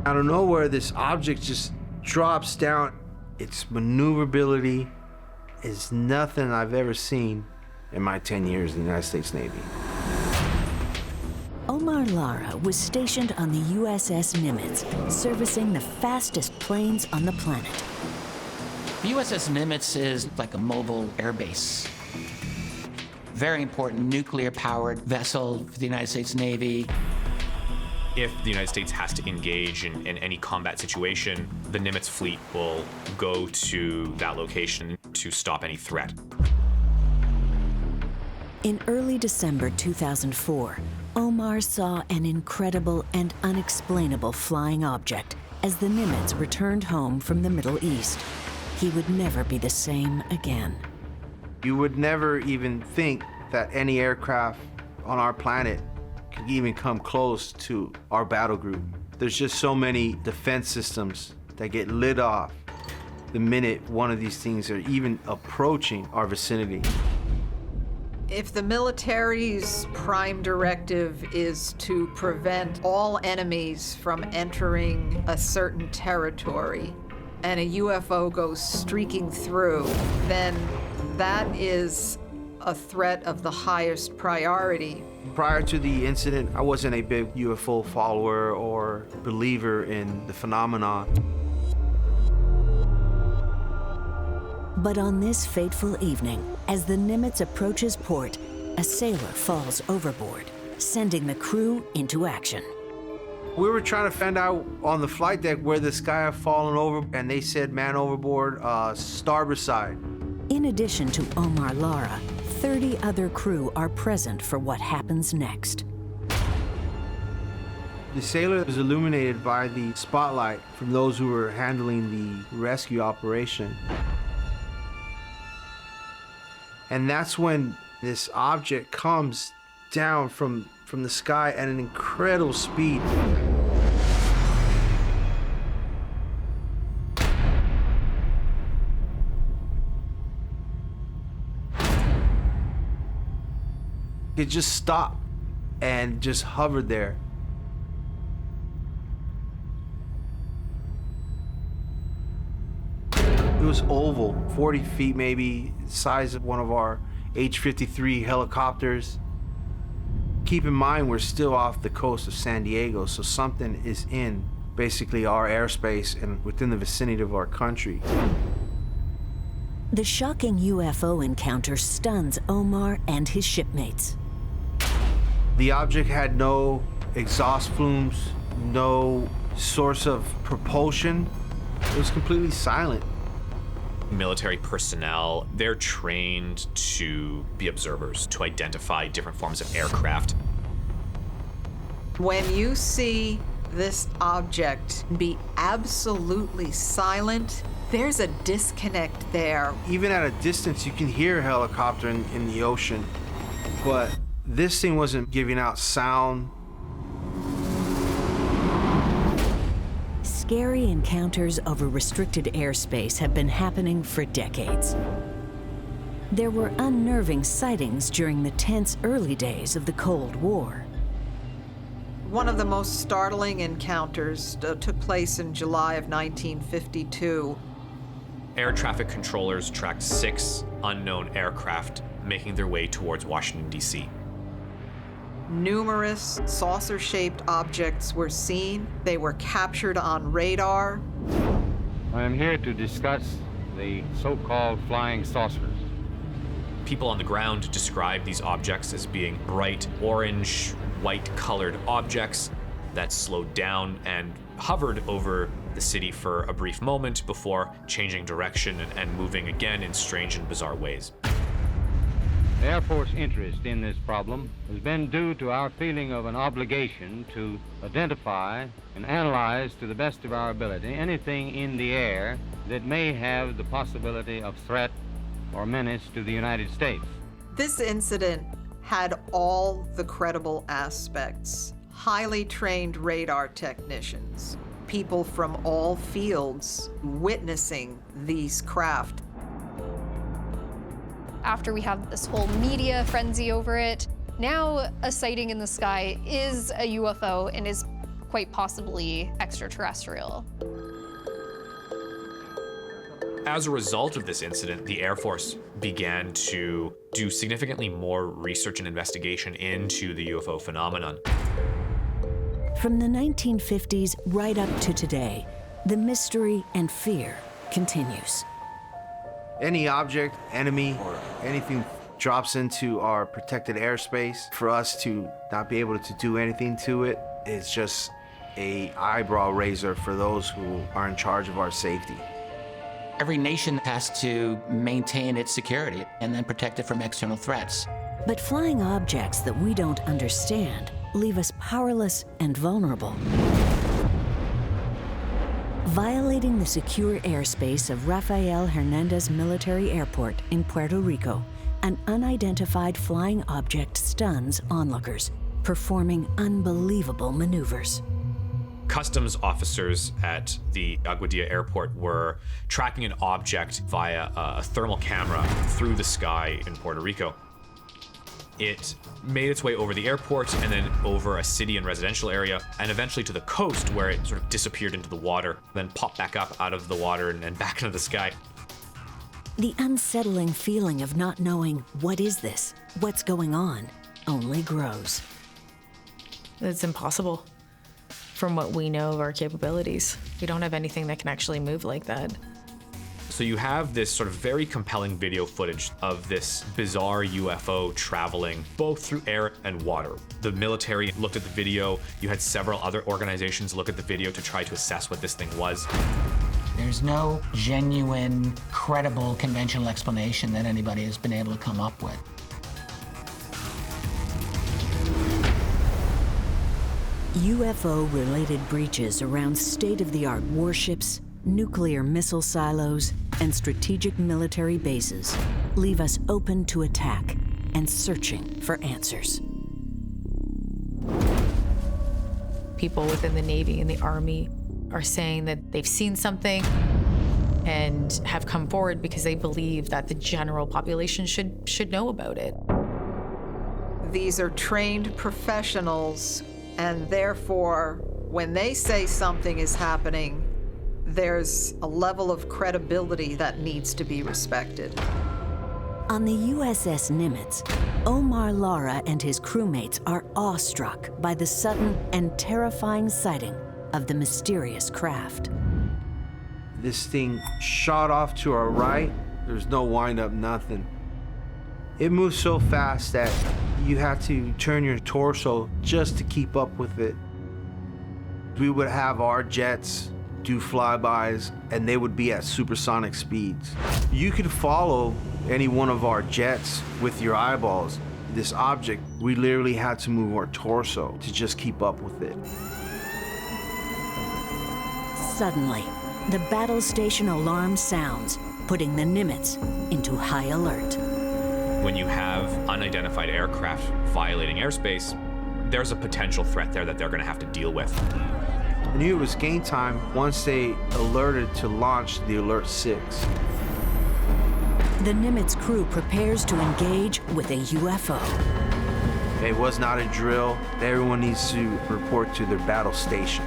Out of nowhere, this object just drops down. Its maneuverability is nothing I've ever seen in my 10 years in the United States Navy. Omar Lara was stationed on the USS Nimitz, servicing the fastest planes on the planet. The USS Nimitz is like a mobile airbase. Very important nuclear-powered vessel for the United States Navy. If the United States has to engage in any combat situation, the Nimitz fleet will go to that location to stop any threat. In early December 2004, Omar saw an incredible and unexplainable flying object as the Nimitz returned home from the Middle East. He would never be the same again. You would never even think that any aircraft on our planet could even come close to our battle group. There's just so many defense systems that get lit off the minute one of these things are even approaching our vicinity. If the military's prime directive is to prevent all enemies from entering a certain territory, and a UFO goes streaking through, then that is a threat of the highest priority. Prior to the incident, I wasn't a big UFO follower or believer in the phenomenon. But on this fateful evening, as the Nimitz approaches port, a sailor falls overboard, sending the crew into action. We were trying to find out on the flight deck where this guy had fallen over, and they said man overboard, starboard side. In addition to Omar Lara, 30 other crew are present for what happens next. The sailor was illuminated by the spotlight from those who were handling the rescue operation. And that's when this object comes down from the sky at an incredible speed. It just stopped and just hovered there. It was oval, 40 feet maybe, size of one of our H-53 helicopters. Keep in mind, we're still off the coast of San Diego, so something is in basically our airspace and within the vicinity of our country. The shocking UFO encounter stuns Omar and his shipmates. The object had no exhaust plumes, no source of propulsion. It was completely silent. Military personnel, they're trained to be observers, to identify different forms of aircraft. When you see this object be absolutely silent, there's a disconnect there. Even at a distance, you can hear a helicopter in the ocean, but this thing wasn't giving out sound. Scary encounters over restricted airspace have been happening for decades. There were unnerving sightings during the tense early days of the Cold War. One of the most startling encounters took place in July of 1952. Air traffic controllers tracked 6 unknown aircraft making their way towards Washington, D.C. Numerous saucer-shaped objects were seen. They were captured on radar. I am here to discuss the so-called flying saucers. People on the ground describe these objects as being bright orange, white-colored objects that slowed down and hovered over the city for a brief moment before changing direction and moving again in strange and bizarre ways. The Air Force interest in this problem has been due to our feeling of an obligation to identify and analyze to the best of our ability anything in the air that may have the possibility of threat or menace to the United States. This incident had all the credible aspects. Highly trained radar technicians, people from all fields witnessing these craft. After we have this whole media frenzy over it, now a sighting in the sky is a UFO and is quite possibly extraterrestrial. As a result of this incident, the Air Force began to do significantly more research and investigation into the UFO phenomenon. From the 1950s right up to today, the mystery and fear continues. Any object, enemy, or anything drops into our protected airspace, for us to not be able to do anything to it is just an eyebrow raiser for those who are in charge of our safety. Every nation has to maintain its security and then protect it from external threats. But flying objects that we don't understand leave us powerless and vulnerable. Violating the secure airspace of Rafael Hernandez Military Airport in Puerto Rico, an unidentified flying object stuns onlookers, performing unbelievable maneuvers. Customs officers at the Aguadilla airport were tracking an object via a thermal camera through the sky in Puerto Rico. It made its way over the airport and then over a city and residential area and eventually to the coast, where it sort of disappeared into the water, then popped back up out of the water and back into the sky. The unsettling feeling of not knowing what is this, what's going on, only grows. It's impossible. From what we know of our capabilities, we don't have anything that can actually move like that. So you have this sort of very compelling video footage of this bizarre UFO traveling both through air and water. The military looked at the video. You had several other organizations look at the video to try to assess what this thing was. There's no genuine, credible, conventional explanation that anybody has been able to come up with. UFO-related breaches around state-of-the-art warships, nuclear missile silos, and strategic military bases leave us open to attack and searching for answers. People within the Navy and the Army are saying that they've seen something and have come forward because they believe that the general population should know about it. These are trained professionals, and therefore, when they say something is happening, there's a level of credibility that needs to be respected. On the USS Nimitz, Omar Lara and his crewmates are awestruck by the sudden and terrifying sighting of the mysterious craft. This thing shot off to our right. There's no wind-up, nothing. It moves so fast that you have to turn your torso just to keep up with it. We would have our jets do flybys, and they would be at supersonic speeds. You could follow any one of our jets with your eyeballs. This object, we literally had to move our torso to just keep up with it. Suddenly, the battle station alarm sounds, putting the Nimitz into high alert. When you have unidentified aircraft violating airspace, there's a potential threat there that they're going to have to deal with. I knew it was game time once they alerted to launch the Alert 6. The Nimitz crew prepares to engage with a UFO. It was not a drill. Everyone needs to report to their battle station.